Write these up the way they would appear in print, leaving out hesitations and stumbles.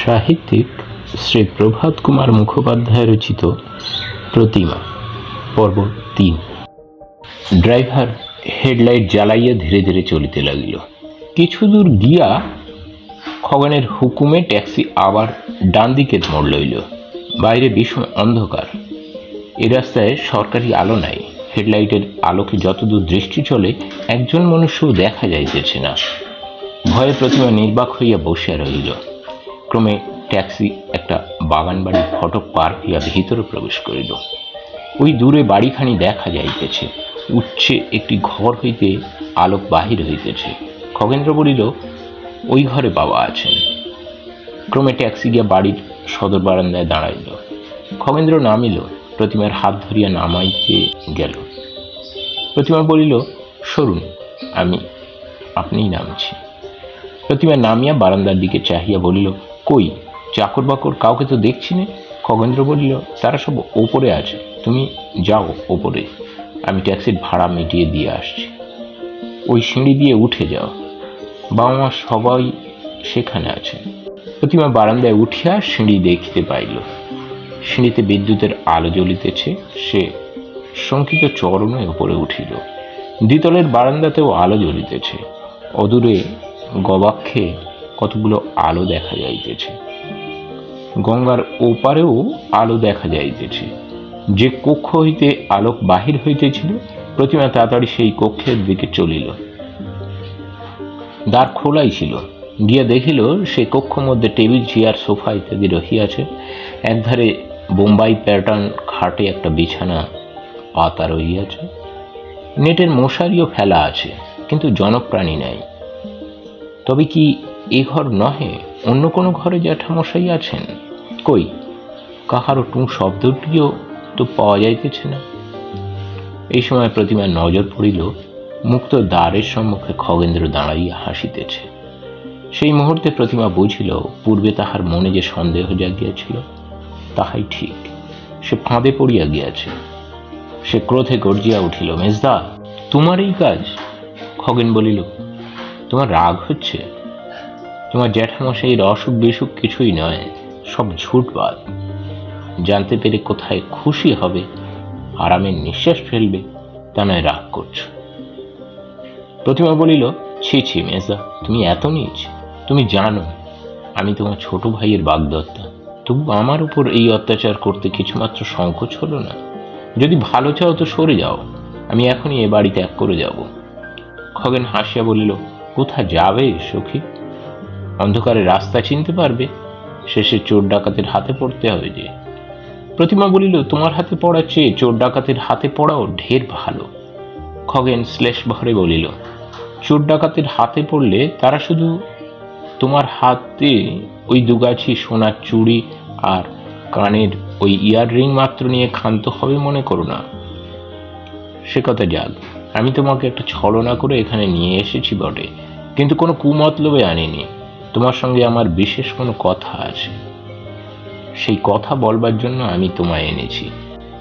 সাহিত্যিক শ্রী প্রভাত কুমার মুখোপাধ্যায় রচিত প্রতিমা পর্ব ৩। ড্রাইভার হেডলাইট জ্বালাইয়া ধীরে ধীরে চলিতে লাগিল। কিছু দূর গিয়া খগেনের হুকুমে ট্যাক্সি আবার ডান দিকের মোড় লইল। বাইরে বিষম অন্ধকার। এ রাস্তায় সরকারি আলো নাই। হেডলাইটের আলোকে যতদূর দৃষ্টি চলে একজন মনুষ্যও দেখা যাইতেছে না। ভয়ে প্রতিমা নির্বাক হইয়া বসিয়া রহিল। ক্রমে ট্যাক্সি একটা বাগান বাড়ির ফটক পার হইয়া ভিতরে প্রবেশ করিল। ওই দূরে বাড়িখানি দেখা যাইতেছে। উচ্চে একটি ঘর হইতে আলোক বাহির হইতেছে। খগেন্দ্র বলিল, ওই ঘরে বাবা আছেন। ক্রমে ট্যাক্সি গিয়া বাড়ির সদর বারান্দায় দাঁড়াইল। খগেন্দ্র নামিল, প্রতিমার হাত ধরিয়া নামাইতে গেল। প্রতিমা বলিল, সরুন, আপনিই নামছি। প্রতিমা নামিয়া বারান্দার দিকে চাহিয়া বলিল, কই, চাকর বাকর কাউকে তো দেখছি না। খগেন্দ্র বলিল, তারা সব ওপরে আছে, তুমি যাও ওপরে, আমি ট্যাক্সির ভাড়া মিটিয়ে দিয়ে আসছি। ওই সিঁড়ি দিয়ে উঠে যাও, বাবা মা সবাই সেখানে আছে। প্রতিমা বারান্দায় উঠিয়া সিঁড়ি দেখিতে পাইল। সিঁড়িতে বিদ্যুতের আলো জ্বলিতেছে। সে শঙ্কিত চরণে উপরে উঠিল। দ্বিতলের বারান্দাতেও আলো জ্বলিতেছে। অদূরে গবাক্ষে কতগুলো আলো দেখা যাইতেছে। গঙ্গার ওপারেও আলো দেখা যাইতেছে। যে কক্ষ হইতে আলোক বাহির হইতেছিল, প্রতিমা তাড়াতাড়ি সেই কক্ষের দিকে চলিল। দ্বার খোলাই ছিল। গিয়া দেখিল সেই কক্ষ মধ্যে টেবিল, চেয়ার, সোফা ইত্যাদি রহিয়াছে। একধারে বোম্বাই প্যাটার্ন খাটে একটা বিছানা পাতা রহিয়াছে। নেটের মশারিও ফেলা আছে, কিন্তু জনপ্রাণী নাই। তবে কি এ ঘর নহে, অন্য কোনো ঘরে জ্যাঠামশাই আছেন? কই, কাহারও টুঁ শব্দটিও তো পাওয়া যাইতেছে না। এই সময় প্রতিমার নজর পড়িল মুক্ত দ্বারের সম্মুখে খগেন্দ্র দাঁড়াইয়া হাসিতেছে। সেই মুহূর্তে প্রতিমা বুঝিল, পূর্বে তাহার মনে যে সন্দেহ জাগিয়াছিল তাহাই ঠিক। সে ফাঁদে পড়িয়া গিয়াছে। সে ক্রোধে গর্জিয়া উঠিল, মেজদা, তোমার এই কাজ? খগেন বলিল, তোমার রাগ হচ্ছে? তোমার জ্যাঠামশাইয়ের অসুখ বিসুখ কিছুই নয়, সব ঝুটবাদ। জানতে পেরে কোথায় খুশি হবে, আরামের নিঃশ্বাস ফেলবে, তা নয় রাগ করছো। প্রতিমা বলিল, ছি ছি মেজদা, তুমি এত নীচ। তুমি জানো আমি তোমার ছোট ভাইয়ের বাগদত্তা, তবু আমার উপর এই অত্যাচার করতে কিছুমাত্র সংকোচ হলো না। যদি ভালো চাও তো সরে যাও, আমি এখনই এ বাড়ি ত্যাগ করে যাব। খগেন হাসিয়া বলিল, কোথায় যাবে সখী? অন্ধকারে রাস্তা চিনতে পারবে? শেষে চোর ডাকাতের হাতে পড়তে হবে যে। প্রতিমা বলিল, তোমার হাতে পড়ার চেয়ে চোর ডাকাতের হাতে পড়াও ঢের ভালো। খগেন শ্লেষ ভরে বলিল, চোর ডাকাতের হাতে পড়লে তারা শুধু তোমার হাতে ওই দুগাছি সোনার চুড়ি আর কানের ওই ইয়াররিং মাত্র নিয়ে ক্ষান্ত হবে মনে করো না। সে কথা যাক, আমি তোমাকে একটা ছলনা করে এখানে নিয়ে এসেছি বটে, কিন্তু কোনো কুমতলবে আনিনি। তোমার সঙ্গে আমার বিশেষ কোনো কথা আছে। সেই কথা বলবার জন্য আমি তোমায় এনেছি।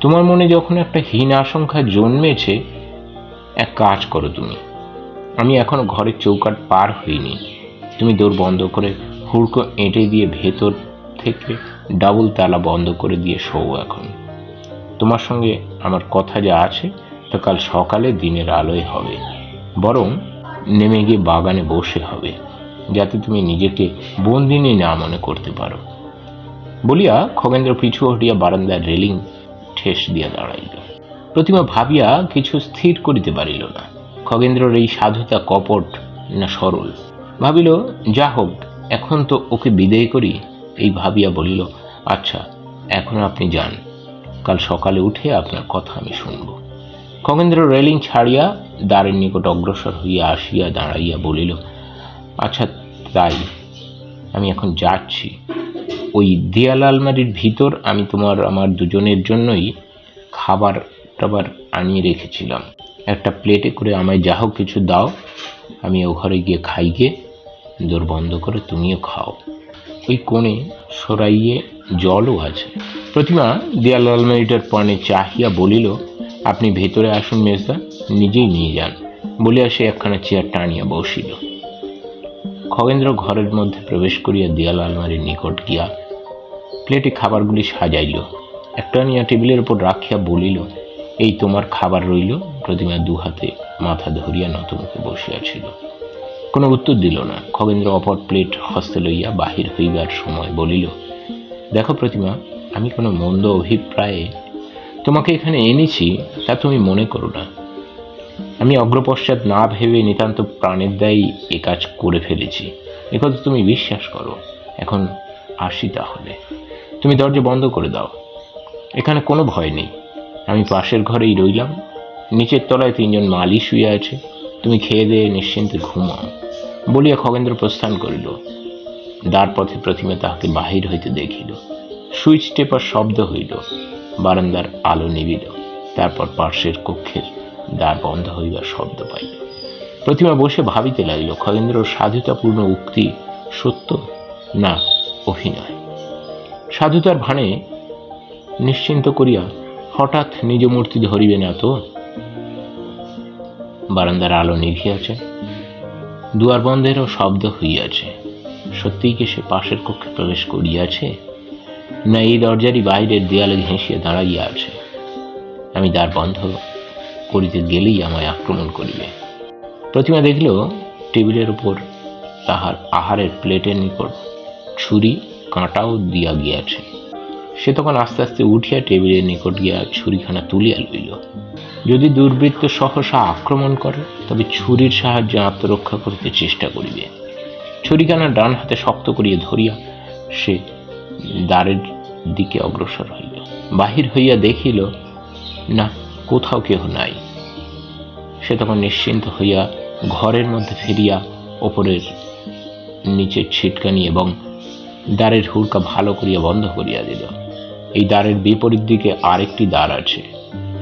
তোমার মনে যখন একটা হীন আশঙ্কা জন্মেছে, এক কাজ করো তুমি। আমি এখনো ঘরের চৌকাঠ পার হইনি। তুমি দৌড় বন্ধ করে হুড়কো এঁটে দিয়ে ভেতর থেকে ডাবল তালা বন্ধ করে দিয়ে শোও। এখন তোমার সঙ্গে আমার কথা যা আছে তা কাল সকালে দিনের আলোয় হবে, বরং নেমে গিয়ে বাগানে বসে হবে, যাতে তুমি নিজেকে বন্দিনী না মনে করতে পারো। বলিয়া খগেন্দ্র পিছু হটিয়া বারান্দার রেলিং ঠেস দিয়া দাঁড়াইল। প্রতিমা ভাবিয়া কিছু স্থির করিতে পারিল না। খগেন্দ্রর এই সাধুতা কপট না সরল। ভাবিল, যা হোক, এখন তো ওকে বিদায় করি। এই ভাবিয়া বলিল, আচ্ছা, এখন আপনি যান, কাল সকালে উঠে আপনার কথা আমি শুনব। খগেন্দ্র রেলিং ছাড়িয়া দ্বারের নিকট অগ্রসর হইয়া আসিয়া দাঁড়াইয়া বলিল, আচ্ছা তাই, আমি এখন যাচ্ছি। ওই দেয়াল আলমারির ভিতর আমি আমার দুজনের জন্যই খাবার টাবার আনিয়ে রেখেছিলাম। একটা প্লেটে করে আমায় যা হোক কিছু দাও, আমি ও ঘরে গিয়ে খাইগে, দৌড় বন্ধ করে তুমিও খাও। ওই কোণে সরাইয়ে জলও আছে। প্রতিমা দেয়াল আলমারিটার পানে চাহিয়া বলিল, আপনি ভেতরে আসুন মেজদা, নিজেই নিয়ে যান। বলিয়া সে একখানা চেয়ার টানিয়া বসিল। খগেন্দ্র ঘরের মধ্যে প্রবেশ করিয়া দেয়াল আলমারির নিকট গিয়া প্লেটে খাবারগুলি সাজাইল, একটা নিয়া টেবিলের উপর রাখিয়া বলিল, এই তোমার খাবার রইল। প্রতিমা দুহাতে মাথা ধরিয়া নতমুখে বসিয়াছিল, কোনো উত্তর দিল না। খগেন্দ্র অপর প্লেট হস্তে লইয়া বাহির হইবার সময় বলিল, দেখো প্রতিমা, আমি কোনো মন্দ অভিপ্রায়ে তোমাকে এখানে এনেছি তা তুমি মনে করো না। আমি অগ্রপশ্চাৎ না ভেবে নিতান্ত প্রাণের দায়ী এ কাজ করে ফেলেছি, একথা তুমি বিশ্বাস করো। এখন আসি তাহলে, তুমি দরজা বন্ধ করে দাও। এখানে কোনো ভয় নেই, আমি পাশের ঘরেই রইলাম, নিচের তলায় 3 জন মালি শুয়ে আছে, তুমি খেয়ে দিয়ে নিশ্চিন্তে ঘুমাও। বলিয়া খগেন্দ্র প্রস্থান করিল। দ্বার পথে প্রতিমা তাহাকে বাহির হইতে দেখিল। সুইচ টেপার শব্দ হইল, বারান্দার আলো নিবিল, তারপর পার্শ্বের কক্ষের দ্বার বন্ধ হইবার শব্দ পাইল। প্রতিমা বসে ভাবিতে লাগিল, খগেন্দ্র সাধুতাপূর্ণ উক্তি সত্য না অভিনয়। সাধুতার ভানে নিশ্চিন্ত করিয়া হঠাৎ নিজ মূর্তি ধরিবে না তো? বারান্দার আলো নিভিয়াছে, দুয়ার বন্ধেরও শব্দ হইয়াছে। সত্যিই কি সে পাশের কক্ষে প্রবেশ করিয়াছে, না এই দরজারই বাইরের দেয়ালে ঘেঁষিয়া দাঁড়াইয়া আছে? আমি দ্বার বন্ধ করিতে গেলেই আমায় আক্রমণ করিবে। প্রতিমা দেখল টেবিলের উপর তাহার আহারের প্লেটের নিকট ছুরি কাঁটাও দিয়া গিয়াছে। সে তখন আস্তে আস্তে উঠিয়া টেবিলের নিকট গিয়া ছুরিখানা তুলিয়া লইল। যদি দুর্বৃত্ত সহসা আক্রমণ করে তবে ছুরির সাহায্যে আত্মরক্ষা করিতে চেষ্টা করিবে। ছুরিখানা ডান হাতে শক্ত করিয়া ধরিয়া সে দ্বারের দিকে অগ্রসর হইল। বাহির হইয়া দেখিল না, কোথাও কেহ নাই। সে তখন নিশ্চিন্ত হইয়া ঘরের মধ্যে ফিরিয়া ওপরের নিচের ছিটকানি এবং দ্বারের হুড়কা ভালো করিয়া বন্ধ করিয়া দিল। এই দ্বারের বিপরীত দিকে আরেকটি দ্বার আছে,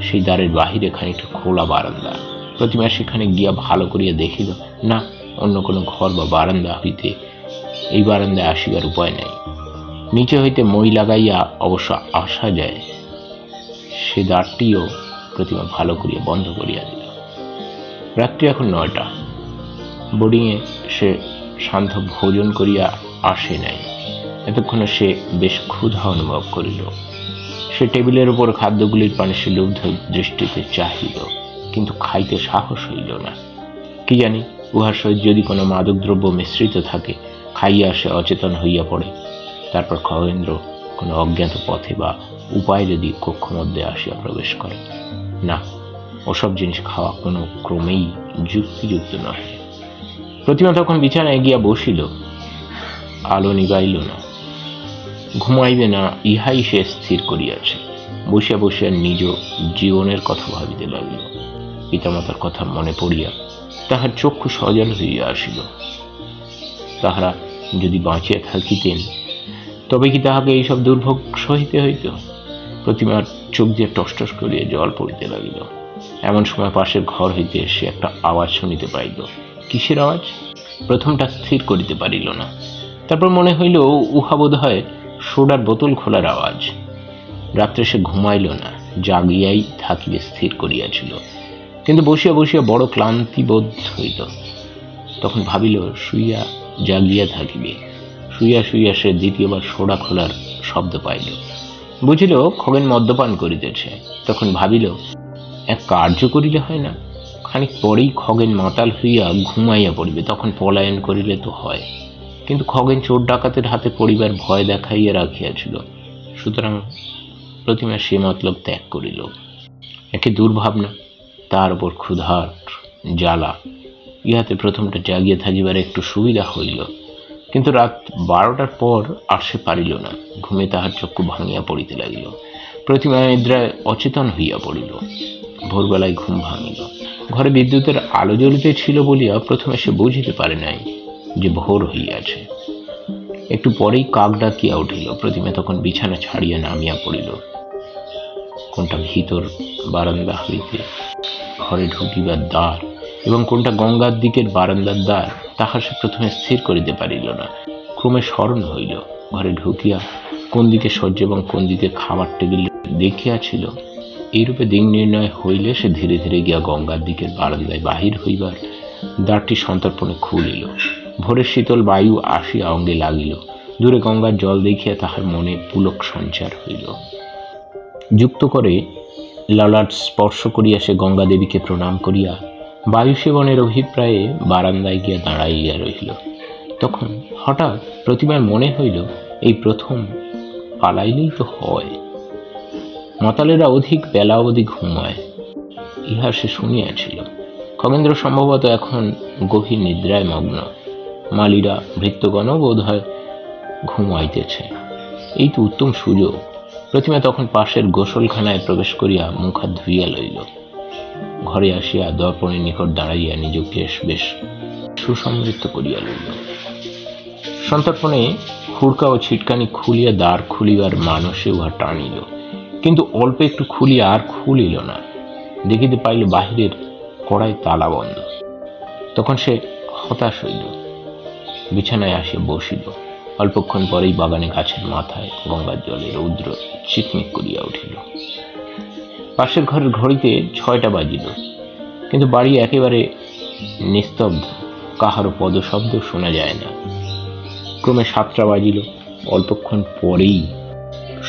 সেই দ্বারের বাহিরে খানিকটা খোলা বারান্দা। প্রতিমা সেখানে গিয়া ভালো করিয়া দেখিল না, অন্য কোনো ঘর বা বারান্দা হইতে এই বারান্দায় আসিবার উপায় নাই। নিচে হইতে মই লাগাইয়া অবশ্য আসা যায়, সে দ্বারটিও প্রতিমা ভালো করিয়া বন্ধ করিয়া দিল। রাত্রি এখন 9টা। বোর্ডিংয়ে সে শান্ত ভোজন করিয়া আসে নাই। এতক্ষণে সে বেশ ক্ষুধা অনুভব করিল। সে টেবিলের উপর খাদ্যগুলির পানে সে লুব্ধ দৃষ্টিতে চাহিল, কিন্তু খাইতে সাহস হইল না। কি জানি উহার সহিত যদি কোনো মাদক দ্রব্য মিশ্রিত থাকে, খাইয়া সে অচেতন হইয়া পড়ে। তারপর খগেন্দ্র কোনো অজ্ঞাত পথে বা উপায় যদি কক্ষ মধ্যে আসিয়া প্রবেশ করে। না, ওসব জিনিস খাওয়া কোনো ক্রমেই যুক্তিযুক্ত নহে। প্রতিমা তখন বিছানায় গিয়া বসিল, আলো নিবাইল না, ঘুমাইবে না ইহাই সে স্থির করিয়াছে। বসিয়া বসিয়া নিজ জীবনের কথা ভাবিতে লাগিল। পিতামাতার কথা মনে পড়িয়া তাহার চক্ষু সজল হইয়া আসিল। তাহারা যদি বাঁচিয়া থাকিতেন তবে কি তাহাকে এইসব দুর্ভোগ সহিতে হইত? প্রতিমার চোখ দিয়ে টসটস করিয়া জল পড়িতে লাগিল। এমন সময় পাশের ঘর হইতে সে একটা আওয়াজ শুনিতে পাইল। কিসের আওয়াজ? প্রথমটা স্থির করিতে পারিল না। তারপর মনে হইল উহা বোধ হয় সোডার বোতল খোলার আওয়াজ। রাত্রে সে ঘুমাইল না, জাগিয়াই থাকিবে স্থির করিয়াছিল, কিন্তু বসিয়া বসিয়া বড় ক্লান্তি বোধ হইল। তখন ভাবিল শুইয়া জাগিয়া থাকিবে। শুইয়া শুইয়া সে দ্বিতীয়বার সোডা খোলার শব্দ পাইল। বুঝিল খগেন মদ্যপান করিতেছে। তখন ভাবিল এক কার্য করিলে হয় না, খানিক পরেই খগেন মাতাল হইয়া ঘুমাইয়া পড়িবে, তখন পলায়ন করিলে তো হয়। কিন্তু খগেন চোর ডাকাতের হাতে পড়িবার ভয় দেখাইয়া রাখিয়াছিল, সুতরাং প্রতিমা সে মতলব ত্যাগ করিল। একে দুর্ভাবনা, তার উপর ক্ষুধার জ্বালা, ইহাতে প্রথমটা জাগিয়া থাকিবার একটু সুবিধা হইল। কিন্তু রাত 12টার পর আর সে পারিল না। ঘুমে তাহার চক্ষু ভাঙিয়া পড়িতে লাগিল। প্রতিমা নিদ্রায় অচেতন হইয়া পড়িল। ভোরবেলায় ঘুম ভাঙিল। ঘরে বিদ্যুতের আলো জ্বলিতে ছিল বলিয়া প্রথমে সে বুঝিতে পারে নাই যে ভোর হইয়াছে। একটু পরেই কাক ডাকিয়া উঠিল। প্রতিমা তখন বিছানা ছাড়িয়া নামিয়া পড়িল। কোনটা ভিতর বারান্দা হইতে ঘরে ঢুকিবার দ্বার এবং কোনটা গঙ্গার দিকের বারান্দার দ্বার, তাহা সে প্রথমে স্থির করিতে পারিল না। ক্রমে স্মরণ হইল, ঘরে ঢুকিয়া কোন দিকে শয্যা এবং কোন দিকে খাবার টেবিল দেখিয়াছিল। এইরূপে দিক নির্ণয় হইলে সে ধীরে ধীরে গিয়া গঙ্গার দিকের বারান্দায় বাহির হইবার দ্বারটি সন্তর্পণে খুলিল। ভোরের শীতল বায়ু আসিয়া অঙ্গে লাগিল। দূরে গঙ্গার জল দেখিয়া তাহার মনে পুলক সঞ্চার হইল। যুক্ত করে ললাট স্পর্শ করিয়া সে গঙ্গা দেবীকে প্রণাম করিয়া বায়ু সেবনের অভিপ্রায়ে বারান্দায় গিয়া দাঁড়াইয়া রহিল। তখন হঠাৎ প্রতিমার মনে হইল, এই প্রথম পালাইলেই তো হয়। মাতালেরা অধিক বেলা অবধি ঘুমায়, ইহা সে শুনিয়াছিল। খগেন্দ্র সম্ভবত এখন গভীর নিদ্রায় মগ্ন। মালীরা ভৃত্যগণ বোধ হয় ঘুমাইতেছে। এই তো উত্তম সুযোগ। প্রতিমা তখন পাশের গোসলখানায় প্রবেশ করিয়া মুখ হাত ধুইয়া লইল। ঘরে আসিয়া দর্পণের নিকট দাঁড়াইয়া নিজকে বেশ সুসমৃদ্ধ করিয়া লইল। সন্তর্পণে হুড়কা ও ছিটকানি খুলিয়া দ্বার খুলিবার মানসে উহা টানিল, কিন্তু অল্প একটু খুলিয়া আর খুলিল না। দেখিতে পাইল বাহিরের কড়াই তালা বন্ধ। তখন সে হতাশ হইল, বিছানায় আসিয়া বসিল। অল্পক্ষণ পরেই বাগানে গাছের মাথায় গঙ্গার জলে রৌদ্র চিকমিক করিয়া উঠিল। পাশের ঘরের ঘড়িতে 6টা বাজিল, কিন্তু বাড়ি একেবারে নিস্তব্ধ, কাহারও পদশব্দ শোনা যায় না। ক্রমে 7টা বাজিল। অল্পক্ষণ পরেই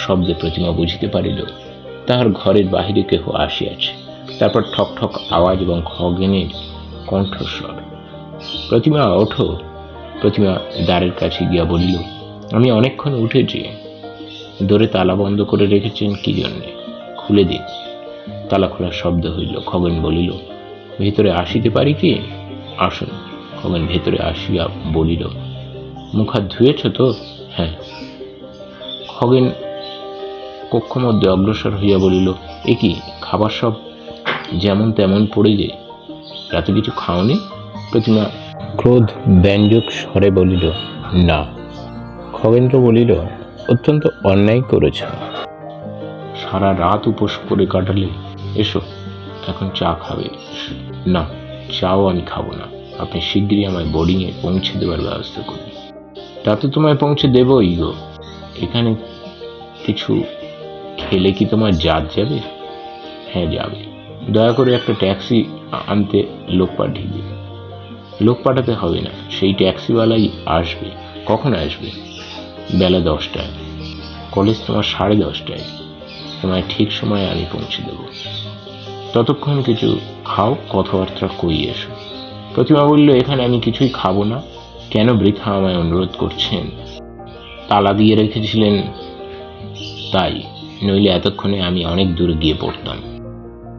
শব্দে প্রতিমা বুঝিতে পারিল তাহার ঘরের বাহিরে কেহ আসিয়াছে। তারপর ঠক ঠক আওয়াজ এবং খগেনের কণ্ঠস্বর। প্রতিমা, ওঠো। প্রতিমা দ্বারের কাছে গিয়া বলিল, আমি অনেকক্ষণ উঠেছি। দোরে তালা বন্ধ করে রেখেছেন কি জন্যে? খুলে দিন। তালা খোলার শব্দ হইল। খগেন বলিল, ভেতরে আসিতে পারি কি? আসুন। খগেন ভেতরে আসিয়া বলিল, মুখ হাত ধুয়েছ তো? হ্যাঁ। খগেন কক্ষ মধ্যে অগ্রসর হইয়া বলিল, এ কি, খাবার সব যেমন তেমন পড়ে যায়, রাতে কিছু খাওনি? প্রতিমা ক্রোধ ব্যঞ্জক স্বরে বলিল, না। খগেন্দ্র বলিল, অত্যন্ত অন্যায় করেছ। সারা রাত উপোস করে কাটালে, এসো এখন চা খাবে। না, চাও আমি খাবো না। আপনি শীঘ্রই আমায় বোর্ডিংয়ে পৌঁছে দেবার ব্যবস্থা করুন। তাতে তোমায় পৌঁছে দেবই গো। এখানে কিছু খেলে কি তোমার জাত যাবে? হ্যাঁ যাবে। দয়া করে একটা ট্যাক্সি আনতে লোক পাঠিয়ে দিন। লোক পাঠাতে হবে না, সেই ট্যাক্সিওয়ালাই আসবে। কখন আসবে? বেলা 10টায়। কলেজ তোমার 10:30টায়। তোমায় ঠিক সময়ে আমি পৌঁছে দেব। ততক্ষণ কিছু খাও, কথাবার্তা কই এসো। প্রতিমা বলল, এখানে আমি কিছুই খাবো না। কেন বৃথা আমায় অনুরোধ করছেন? তালা দিয়ে রেখেছিলেন তাই, নইলে এতক্ষণে আমি অনেক দূরে গিয়ে পড়তাম।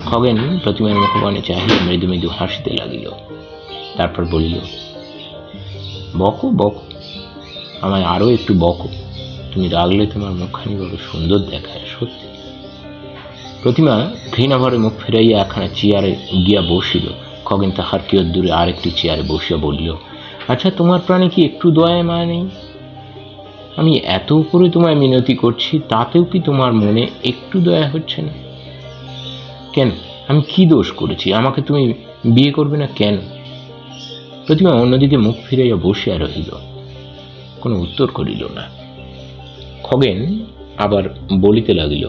খগেন প্রতিমার মুখপানে চাহিয়া মৃদু মৃদু হাসিতে লাগিল। তারপর বলিল, বকো বকো, আমায় আরো একটু বকো। তুমি রাগলে তোমার মুখখানি বড় সুন্দর দেখায়, সত্যি। প্রতিমা ঘৃণাভরে মুখ ফিরাইয়া একখানা চেয়ারে গিয়া বসিল। খগেন তাহার কি দূরে আরেকটি চেয়ারে বসিয়া বলিল, আচ্ছা, তোমার প্রাণে কি একটু দয়া মায়া নেই? আমি এত উপরে তোমায় মিনতি করছি, তাতেও কি তোমার মনে একটু দয়া হচ্ছে না? কেন, আমি কি দোষ করেছি? আমাকে তুমি বিয়ে করবে না কেন? প্রতিমা অন্যদিকে মুখ ফিরাইয়া বসিয়া রহিল, কোনো উত্তর করিল না। খগেন আবার বলিতে লাগিল,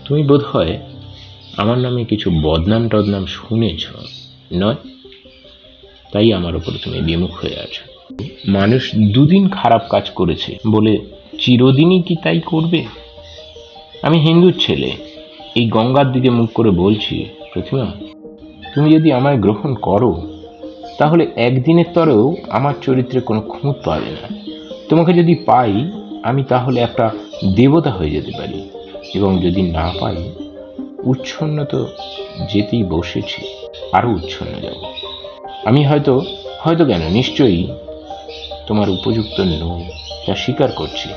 তুমি বোধ হয় আমার নামে কিছু বদনাম টদনাম শুনেছ, নয়? তাই আমার উপর তুমি বিমুখ হয়ে আছো। মানুষ দুদিন খারাপ কাজ করেছে বলে চিরদিনই কি তাই করবে? আমি হিন্দুর ছেলে, এই গঙ্গার দিকে মুখ করে বলছি, প্রতিমা, তুমি যদি আমায় গ্রহণ করো তাহলে একদিনের তরেও আমার চরিত্রে কোনো খুঁত পাবে না। তোমাকে যদি পাই, আমি তাহলে একটা দেবতা হয়ে যেতে পারি, এবং যদি না পাই, উচ্ছন্ন তো যেতেই বসেছি, আরো উচ্ছন্ন যাব। আমি হয়তো কেন, নিশ্চয়ই তোমার উপযুক্ত নই, তা স্বীকার করছি।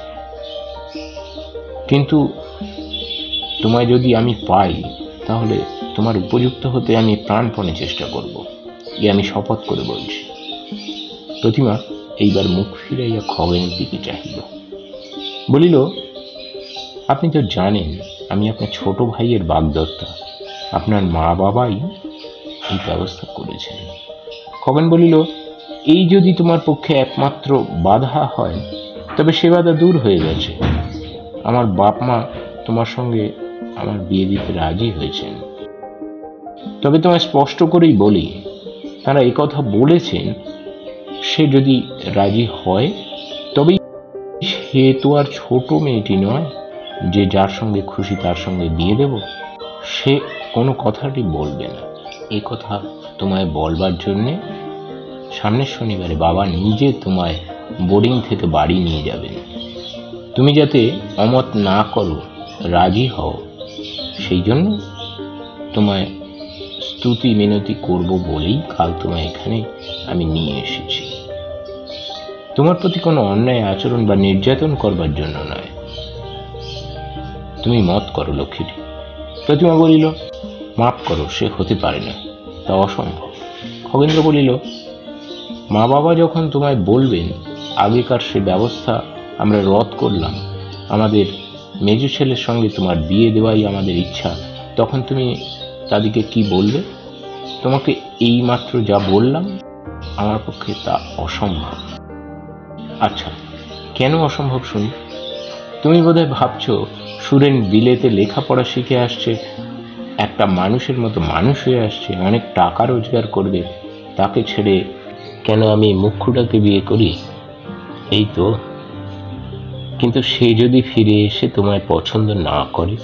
কিন্তু তোমায় যদি আমি পাই, তাহলে তোমার উপযুক্ত হতে আমি প্রাণপণে চেষ্টা করব, এ আমি শপথ করে বলছি। প্রতিমা এইবার মুখ ফিরাইয়া খগেনের দিকে চাহিল, বলিল, আপনি তো জানেন আমি আপনার ছোট ভাইয়ের বাগদত্তা। আপনার মা বাবাই এই ব্যবস্থা করেছেন। খগেন বলিল, এই যদি তোমার পক্ষে একমাত্র বাধা হয়, তবে সে বাধা দূর হয়ে গেছে। আমার বাপ মা তোমার সঙ্গে আমার বিয়ে দিতে রাজি হয়েছেন। তবে তোমায় স্পষ্ট করেই বলি, তারা এই কথা বলেছেন সে যদি রাজি হয় তবেই, সে তো আর ছোট মেয়েটি নয় যে যার সঙ্গে খুশি তার সঙ্গে বিয়ে দেব। সে কোনো কথাটি বলবে না। এ কথা তোমায় বলবার জন্যে সামনের শনিবারে বাবা নিজে তোমায় বোর্ডিং থেকে বাড়ি নিয়ে যাবেন। তুমি যাতে অমত না করো, রাজি হও, সেই জন্য তোমায় স্তুতি মিনতি করব বলেই কাল তোমায় এখানে আমি নিয়ে এসেছি। তোমার প্রতি কোনো অন্যায় আচরণ বা নির্যাতন করবার জন্য নয়। তুমি মত করো লক্ষ্মীটি। প্রতিমা বলিল, মাফ করো, সে হতে পারে না, তা অসম্ভব। খগেন্দ্র বলিল, মা বাবা যখন তোমায় বলবেন, আগেকার সে ব্যবস্থা আমরা রদ করলাম, আমাদের মেজো ছেলের সঙ্গে তোমার বিয়ে দেওয়াই আমাদের ইচ্ছা, তখন তুমি তাদেরকে কি বলবে? তোমাকে এই মাত্র যা বললাম, আমার পক্ষে তা অসম্ভব। আচ্ছা, কেন অসম্ভব শুনি? তুমি বোধহয় ভাবছ সুরেন বিলেতে লেখাপড়া শিখে আসছে, একটা মানুষের মতো মানুষ হয়ে আসছে, অনেক টাকা রোজগার করবে, তাকে ছেড়ে কেন আমি মুখ্যটাকে বিয়ে করি? এই তো। কিন্তু সে যদি ফিরে এসে তোমায় পছন্দ না করে,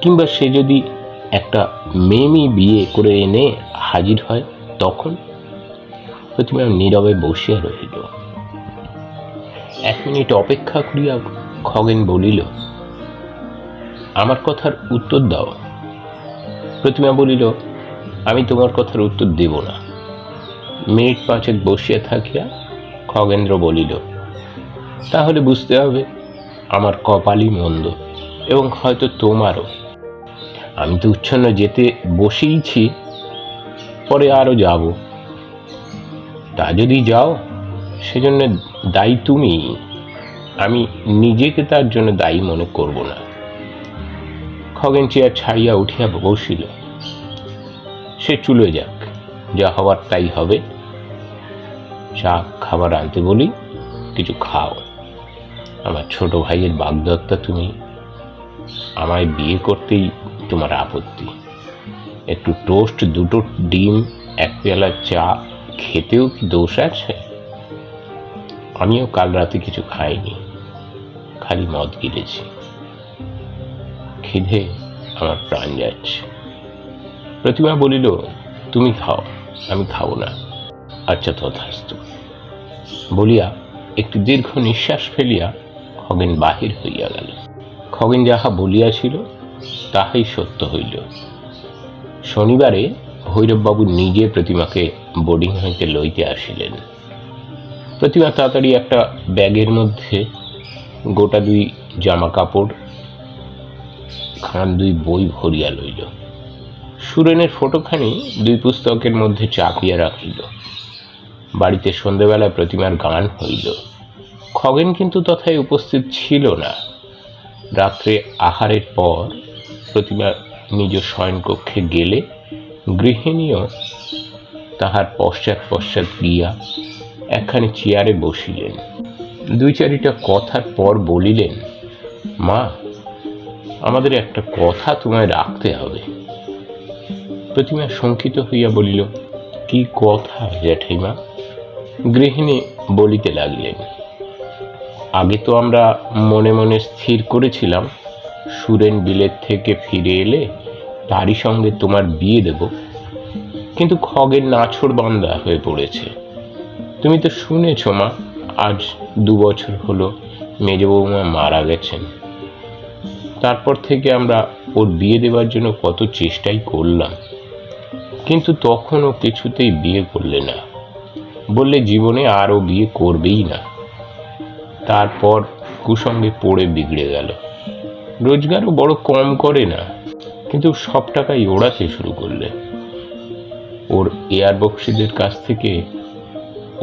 কিংবা সে যদি একটা মেয়ে বিয়ে করে এনে হাজির হয়, তখন? প্রতিমা নীরবে বসিয়া রহিল। 1 মিনিট অপেক্ষা করিয়া খগেন বলিল, আমার কথার উত্তর দাও। প্রতিমা বলিল, আমি তোমার কথার উত্তর দেব না। 5 মিনিট বসিয়া থাকিয়া খগেন্দ্র বলিল, তাহলে বুঝতে হবে আমার কপালই মন্দ, এবং হয়তো তোমারও। আমি তো উচ্ছন্ন যেতে বসেইছি, পরে আরো যাব। তা যদি যাও, সেজন্য দায়ী তুমি, আমি নিজেকে তার জন্য দায়ী মনে করব না। খগেন চেয়ার ছাড়িয়া উঠিয়া বসিল। সে চলে যাক, যা হবার তাই হবে। চা খাবার আনতে বলি, কিছু খাও। আমার ছোট ভাইয়ের বাগদত্তা তুমি, আমায় বিয়ে করতেই তোমার আপত্তি। একটু টোস্ট, 2টো ডিম, 1 পেয়ালা চা খেতেও কি দোষ আছে? আমিও কাল রাতে কিছু খাইনি, খালি মদ গিলেছি। খিদে আমার প্রাণ যাচ্ছে। প্রতিমা বলিল, তুমি খাও, আমি খাবো না। আচ্ছা, তথাস্তু বলিয়া একটি দীর্ঘ নিঃশ্বাস ফেলিয়া খগেন বাহির হইয়া গেল। খগেন যাহা বলিয়াছিল তাহাই সত্য হইল। শনিবারে ভৈরববাবু নিজে প্রতিমাকে বোর্ডিং হইতে লইতে আসিলেন। প্রতিমা তাড়াতাড়ি একটা ব্যাগের মধ্যে গোটা 2 জামা কাপড়, 2 বই ভরিয়া লইল। সুরেনের ফটোখানি 2 পুস্তকের মধ্যে চাপিয়া রাখিল। বাড়িতে সন্ধ্যেবেলায় প্রতিমার গান হইল। খগেন কিন্তু তথায় উপস্থিত ছিল না। রাত্রে আহারের পর প্রতিমা নিজ শয়নকক্ষে গেলে গৃহিণীও তাহার পশ্চাৎ পশ্চাৎ গিয়া একখানি চেয়ারে বসিলেন। 2-4টা কথার পর বলিলেন, মা, আমাদের একটা কথা তোমায় রাখতে হবে। প্রতিমা শঙ্কিত হইয়া বলিল, কি কথা জ্যাঠাইমা? গৃহিণী বলিতে লাগলেন, আগে তো আমরা মনে মনে স্থির করেছিলাম সুরেন বিলেত থেকে ফিরে এলে তারই সঙ্গে তোমার বিয়ে দেব, কিন্তু খগেন নাছোড়বান্দা হয়ে পড়েছে। তুমি তো শুনেছ মা, আজ 2 বছর হলো মেজ বৌমা মারা গেছেন। তারপর থেকে আমরা ওর বিয়ে দেবার জন্য কত চেষ্টাই করলাম, কিন্তু তখনও কিছুতেই বিয়ে করলে না। বললে জীবনে আরও বিয়ে করবেই না। তারপর কুসঙ্গে পড়ে বিগড়ে গেল। রোজগারও বড় কম করে না, কিন্তু সব টাকাই ওড়াতে শুরু করলে। ওর এয়ার বক্সিদের কাছ থেকে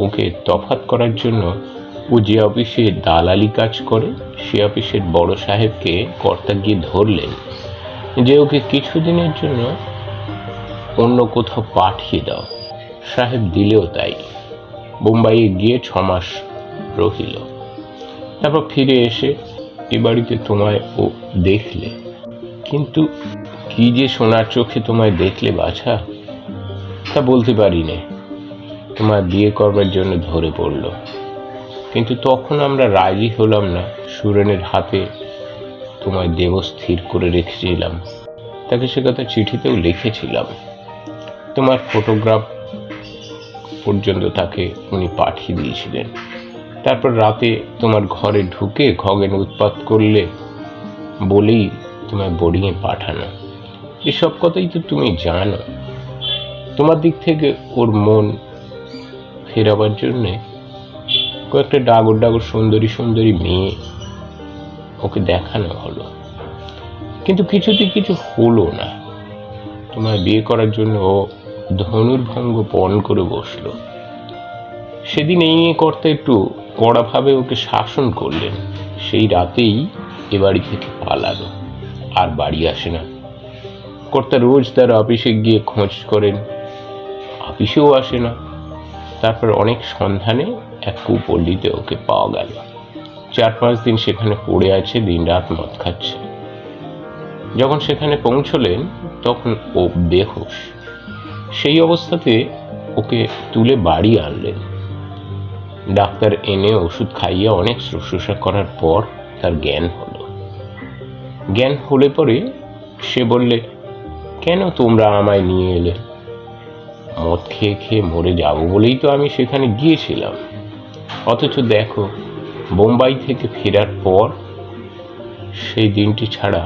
ওকে তফাৎ করার জন্য ও যে অফিসে দালালি কাজ করে, সে অফিসের বড় সাহেবকে কর্তা গিয়ে ধরলেন যে ওকে কিছুদিনের জন্য অন্য কোথাও পাঠিয়ে দাও। সাহেব দিলেও তাই। বোম্বাইয়ে গিয়ে 6 মাস রহিল। তারপর ফিরে এসে এ বাড়িতে তোমায় ও দেখলে। কিন্তু কি যে সোনার চোখে তোমায় দেখলে বাছা, তা বলতে পারি নে। তোমার বিয়ে করবার জন্য ধরে পড়ল, কিন্তু তখন আমরা রাজি হলাম না। সুরেনের হাতে তোমায় দেব স্থির করে রেখেছিলাম, তাকে সে কথা চিঠিতেও লিখেছিলাম। তোমার ফটোগ্রাফ পর্যন্ত তাকে উনি পাঠিয়ে দিয়েছিলেন। তারপর রাতে তোমার ঘরে ঢুকে খগেন উৎপাত করলে বলেই তোমায় বোর্ডিংয়ে পাঠানো। এসব কথাই তো তুমি জানো। তোমার দিক থেকে ওর মন ফেরাবার জন্যে কয়েকটা ডাগর ডাগর সুন্দরী সুন্দরী মেয়ে ওকে দেখানো হলো, কিন্তু কিছুতে কিছু হলো না। তোমায় বিয়ে করার জন্য ও ধনুর্ভঙ্গ পণ করে বসলো। সেদিন এই নিয়ে কর্তা একটু কড়াভাবে ওকে শাসন করলেন। সেই রাতেই এ বাড়ি থেকে পালালো, আর বাড়ি আসে না। কর্তা রোজ তার অফিসে গিয়ে খোঁজ করেন, অফিসেও আসে না। তারপর অনেক সন্ধানে এক কুপল্লীতে ওকে পাওয়া গেল। 4-5 দিন সেখানে পড়ে আছে, দিন রাত মদ খাচ্ছে। যখন সেখানে পৌঁছলেন তখন ও বেহুশ। সেই অবস্থাতে ওকে তুলে বাড়ি আনলেন। ডাক্তার এনে ওষুধ খাইয়ে অনেক শুশ্রূষা করার পর তার জ্ঞান হলো। জ্ঞান হলে পরে সে বললে, কেন তোমরা আমায় নিয়ে এলে? মদ খেয়ে খেয়ে মরে যাব বলেই তো আমি সেখানে গিয়েছিলাম। অথচ দেখো, বোম্বাই থেকে ফেরার পর সেই দিনটি ছাড়া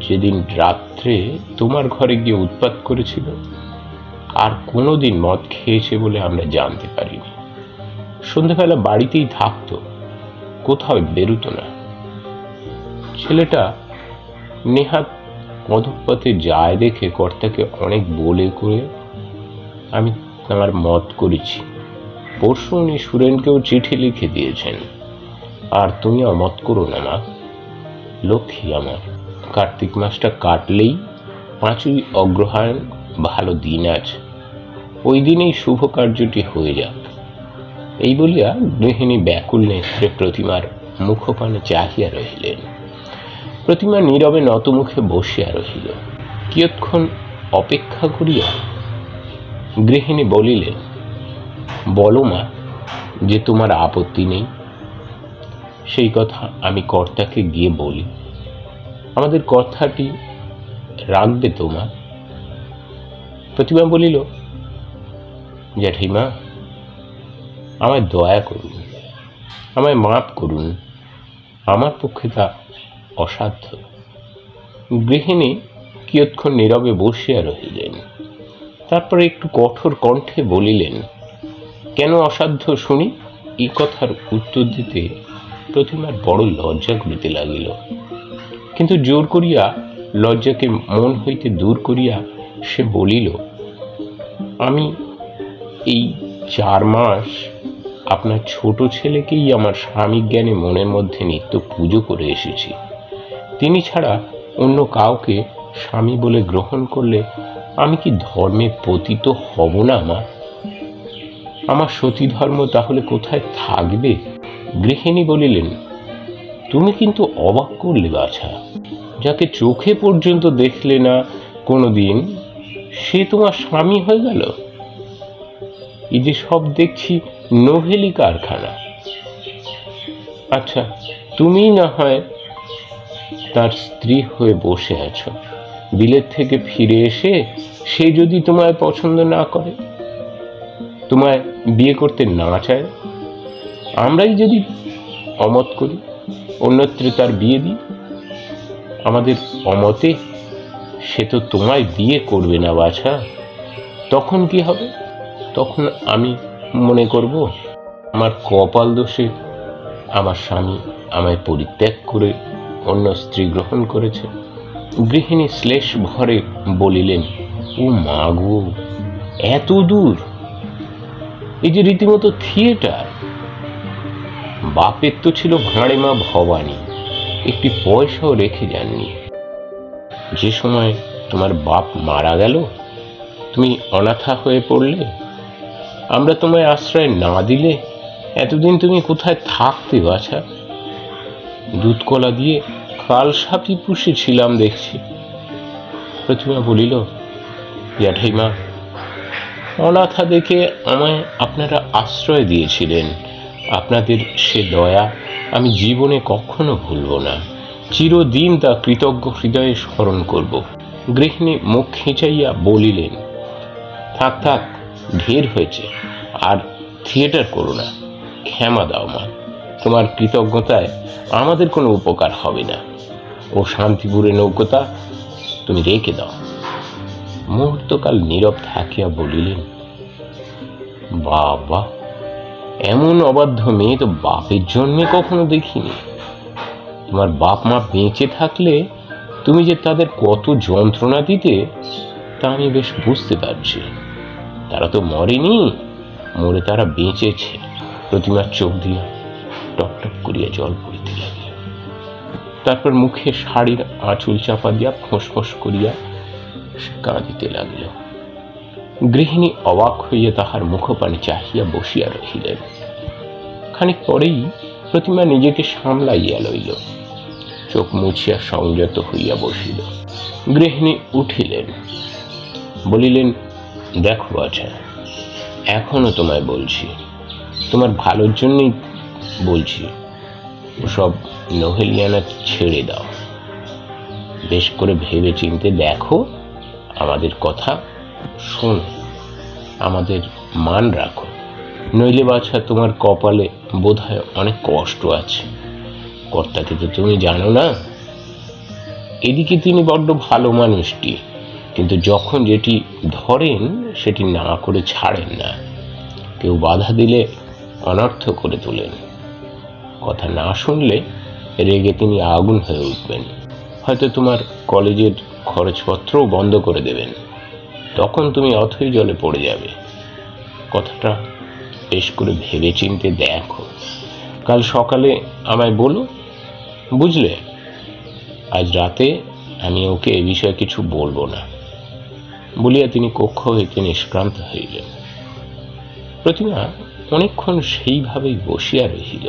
যেদিন রাত্রে তোমার ঘরে গিয়ে উৎপাত করেছিল, আর কোনোদিন মদ খেয়েছে বলে আমরা জানতে পারিনি। সন্ধ্যাবেলা বাড়িতেই থাকতো, কোথাও বেরোতো না। ছেলেটা নেহাত মধুপথে যায় দেখে কর্তাকে অনেক বলে করে আমি তাঁর মত করেছি। পরশু উনি সুরেনকেও চিঠি লিখে দিয়েছেন, আর তুমি অমত করো না মা, লক্ষ্মী আমার। কার্তিক মাসটা কাটলেই 5ই অগ্রহায়ণ ভালো দিন আছে, ওই দিনেই শুভ কার্যটি হয়ে যাক। এই বলিয়া গৃহিণী ব্যাকুল নেত্রে প্রতিমার মুখপানে চাহিয়া রহিলেন। প্রতিমা নীরবে নতমুখে বসিয়া রহিল। কিয়ৎক্ষণ অপেক্ষা করিয়া গৃহিণী বলিলেন, বলো মা, যে তোমার আপত্তি নেই। সেই কথা আমি কর্তাকে গিয়ে বলি। আমাদের কথাটি রাখবে তোমার? প্রতিমা বলিল, জ্যাঠিমা, আমায় দয়া করুন, আমায় মাপ করুন, আমার পক্ষে তা অসাধ্য। গৃহিণী কিয়ৎক্ষণ নীরবে বসিয়া রহিলেন। তারপরে একটু কঠোর কণ্ঠে বলিলেন, কেন অসাধ্য শুনি? এই কথার উত্তর দিতে প্রতিমার বড় লজ্জা করিতে লাগিল, কিন্তু জোর করিয়া লজ্জাকে মন হইতে দূর করিয়া সে বলিল, আমি এই 4 মাস আপনার ছোট ছেলেকেই আমার স্বামী জ্ঞানে মনের মধ্যে নিত্য পুজো করে এসেছি। তিনি ছাড়া অন্য কাউকে স্বামী বলে গ্রহণ করলে আমি কি ধর্মে পতিত হব না মা? আমার সতী ধর্ম তাহলে কোথায় থাকবে? গৃহিণী বলিলেন, তুমি কিন্তু অবাক করলে বাছা। যাকে চোখে পর্যন্ত দেখলে না কোনোদিন, সে তোমার স্বামী হয়ে গেল? এই যে সব দেখছি নোভেলি কারখানা। আচ্ছা, তুমি না হয় তার স্ত্রী হয়ে বসে আছো, বিলেত থেকে ফিরে এসে সে যদি তোমায় পছন্দ না করে, তোমায় বিয়ে করতে না চায়, আমরাই যদি অমত করি, অন্যত্র তার বিয়ে দিই, আমাদের অমতে সে তো তোমায় বিয়ে করবে না বাছা। তখন কি হবে? তখন আমি মনে করব আমার কপাল দোষে আমার স্বামী আমায় পরিত্যাগ করে অন্য স্ত্রী গ্রহণ করেছে। গৃহিণী শ্লেষ ভরে বলিলেন, ও মা গো, এত দূর! এই যে রীতিমতো থিয়েটার। বাপের তো ছিল ভাঁড়ে মা ভবানী, একটি পয়সাও রেখে যাননি। যে সময় তোমার বাপ মারা গেল, তুমি অনাথা হয়ে পড়লে, আমরা তোমায় আশ্রয় না দিলে এতদিন তুমি কোথায় থাকতে বাছা? দুধ কলা দিয়ে কালসাপি পুষেছিলাম দেখছি। প্রতিমা বলিল, জ্যাঠাইমা, অনাথা দেখে আমায় আপনারা আশ্রয় দিয়েছিলেন। আপনাদের সে দয়া আমি জীবনে কখনো ভুলব না, চিরদিন তা কৃতজ্ঞ হৃদয়ে স্মরণ করব। গৃহিণী মুখ খিঁচাইয়া বলিলেন, থাক থাক, ঢের হয়েছে, আর থিয়েটার করো না। ক্ষমা দাও মা, তোমার কৃতজ্ঞতায় আমাদের কোনো উপকার হবে না। ও শান্তিপুরের নৌকোটা তুমি রেখে দাও। মুহূর্তকাল নীরব থাকিয়া বলিলেন, বাবা, এমন অবাধ্য মেয়ে তো বাপের জন্মে কখনো দেখিনি। তোমার বাপ মা বেঁচে থাকলে তুমি যে তাদের কত যন্ত্রণা দিতে তা আমি বেশ বুঝতে পারছি। তারা তো মরেনি, মরে তারা বেঁচেছে। প্রতিমার চোখ দিয়া টপটপ করিয়া জল পড়িতে লাগিল। তারপর মুখে শাড়ির আঁচল চাপা দিয়া ফোঁস করিয়া সে কাঁদিতে লাগিল। গৃহিণী অবাক হইয়া তাহার মুখপানে চাহিয়া বসিয়া রহিলেন। খানিক পরেই প্রতিমা নিজেকে সামলাইয়া লইল, চোখ মুছিয়া সংযত হইয়া বসিল। গৃহিণী উঠিলেন, বলিলেন, দেখো বাছা, এখনো তোমায় বলছি, তোমার ভালোর জন্যই বলছি, ওসব নোহেলিয়ানা ছেড়ে দাও। বেশ করে ভেবে চিনতে দেখো, আমাদের কথা শোনো, আমাদের মান রাখো, নইলে বাছা তোমার কপালে বোধহয় অনেক কষ্ট আছে। কর্তাকে তো তুমি জানো না। এদিকে তিনি বড্ড ভালো মানুষটি, কিন্তু যখন যেটি ধরেন সেটি না করে ছাড়েন না। কেউ বাধা দিলে অনর্থ করে তোলেন। কথা না শুনলে রেগে তিনি আগুন হয়ে উঠবেন। হয়তো তোমার কলেজের খরচপত্রও বন্ধ করে দেবেন। তখন তুমি অথই জলে পড়ে যাবে। কথাটা বেশ করে ভেবে চিনতে দেখো। কাল সকালে আমায় বলো, বুঝলে? আজ রাতে আমি ওকে এ বিষয়ে কিছু বলবো না। বলিয়া তিনি কক্ষ হইতে নিষ্ক্রান্ত হইলেন। প্রতিমা অনেকক্ষণ সেইভাবেই বসিয়া রহিল।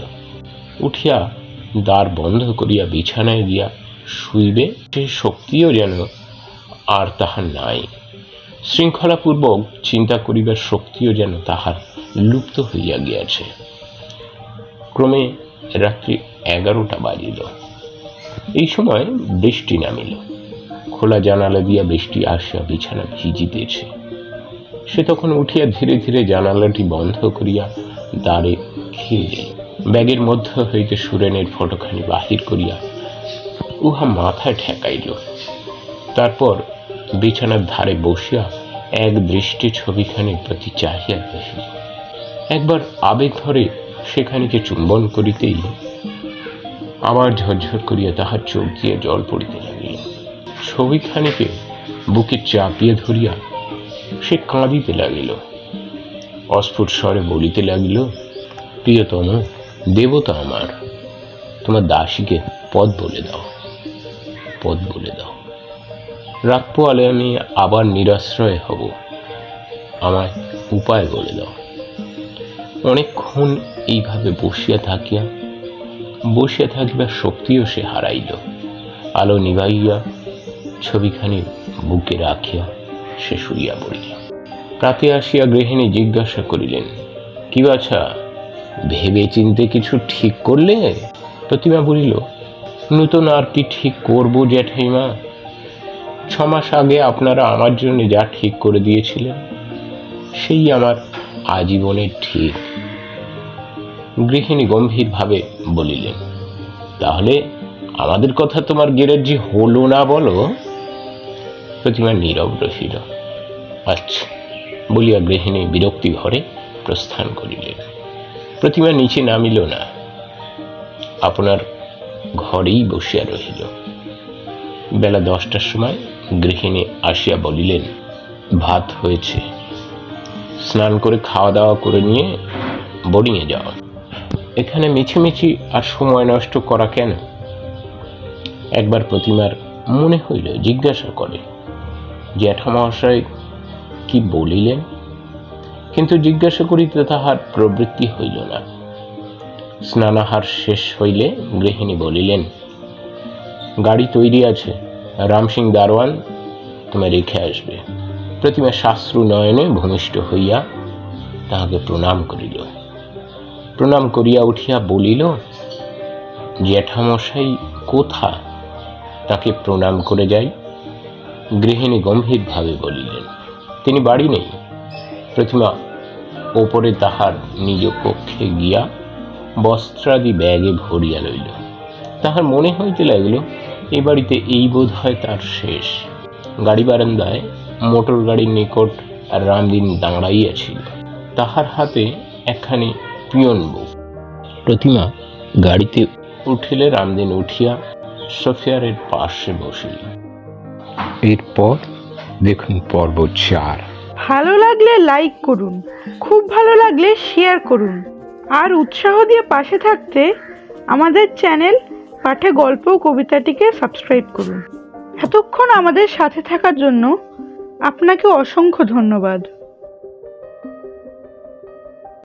উঠিয়া দ্বার বন্ধ করিয়া বিছানায় গিয়া শুইবে সে শক্তিও যেন আর তাহার নাই। শৃঙ্খলাপূর্বক চিন্তা করিবার শক্তিও যেন তাহার লুপ্ত হইয়া গিয়াছে। ক্রমে রাত্রি 11টা বাজিল। এই সময় বৃষ্টি নামিল। খোলা জানালা দিয়া বৃষ্টি আসিয়া বিছানা ভিজিতেছে। সে তখন উঠিয়া ধীরে ধীরে জানালাটি বন্ধ করিয়া দ্বারে খেয়ে গেল। ব্যাগের মধ্য হইতে সুরেনের ফটোখানি বাহির করিয়া উহা মাথায় ঠেকাইল। তারপর বিছানার ধারে বসিয়া এক দৃষ্টি ছবিখানির প্রতি চাহিয়া রহিল। একবার আবেগ ধরে সেখানিকে চুম্বন করিতেই আবার ঝরঝর করিয়া তাহার চোখ দিয়ে জল পড়িতে লাগিল। ছবিখানিকে বুকে চাপিয়ে ধরিয়া সে কাঁদিতে লাগিল। অস্ফুট স্বরে বলিতে লাগিল, প্রিয়তম দেবতা আমার, তোমার দাসীকে পথ বলে দাও, পথ বলে দাও। রাত পোয়ালে আমি আবার নিরাশ্রয় হব, আমায় উপায় বলে দাও। অনেকক্ষণ এইভাবে বসিয়া থাকিবার শক্তিও সে হারাইল। আলো নিভাইয়া ছবিখানি বুকে রাখিয়া সে শুইয়া পড়িল। রাতে আসিয়া গৃহিণী জিজ্ঞাসা করিলেন, কি বাছা, ভেবে চিনতে কিছু ঠিক করলে? প্রতিমা বলিল, নূতন আর কি ঠিক করবো জ্যাঠাইমা? 6 মাস আগে আপনারা আমার জন্য যা ঠিক করে দিয়েছিলেন সেই আমার আজীবনের ঠিক। গৃহিণী গম্ভীরভাবে বলিলেন, তাহলে আমাদের কথা তোমার গ্যারেজি হলো না বলো? প্রতিমা নীরব রহিল। আচ্ছা বলিয়া গৃহিণী বিরক্তি ঘরে প্রস্থান করিলেন। প্রতিমা নিচে নামিল না, আপনার ঘরেই বসিয়া রহিল। বেলা 10টার সময় গৃহিণী আসিয়া বলিলেন, ভাত হয়েছে, স্নান করে খাওয়া দাওয়া করে নিয়ে বোর্ডিংয়ে যাও। এখানে মিছিমিছি আর সময় নষ্ট করা কেন? একবার প্রতিমার মনে হইল জিজ্ঞাসা করে, জ্যাঠামহাশয় কি বলিলেন? কিন্তু জিজ্ঞাসা করিতে তাহার প্রবৃত্তি হইল না। স্নানাহার শেষ হইলে গৃহিণী বলিলেন, গাড়ি তৈরি আছে, রামসিং দারোয়ান তোমায় রেখে আসবে। প্রতিমা শাস্ত্রু নয়নে ভূমিষ্ঠ হইয়া তাহাকে প্রণাম করিল। প্রণাম করিয়া উঠিয়া বলিল, জ্যাঠামশাই কোথা, তাকে প্রণাম করে যাই। গৃহিণী গম্ভীরভাবে বলিলেন, তিনি বাড়ি নেই। প্রতিমা ওপরে তাহার নিজ কক্ষে গিয়া বস্ত্রাদি ব্যাগে ভরিয়া লইল। তাহার মনে হইতে লাগিল, এই বাড়িতে এই বোধ হয় তার শেষ। গাড়ি বারান্দায় মোটর গাড়ির নিকট রামদিন দাঁড়াইয়াছিল, তাহার হাতে একখানি পিয়ন বুক। প্রতিমা গাড়িতে উঠিলে রামদিন উঠিয়া সোফিয়ারের পাশে বসিল। এরপর দেখুন পর্ব 4। ভালো লাগলে লাইক করুন, খুব ভালো লাগলে শেয়ার করুন, আর উৎসাহ দিয়ে পাশে থাকতে আমাদের চ্যানেল পাঠে গল্প ও কবিতাটিকে সাবস্ক্রাইব করুন। এতক্ষণ আমাদের সাথে থাকার জন্য আপনাকে অসংখ্য ধন্যবাদ।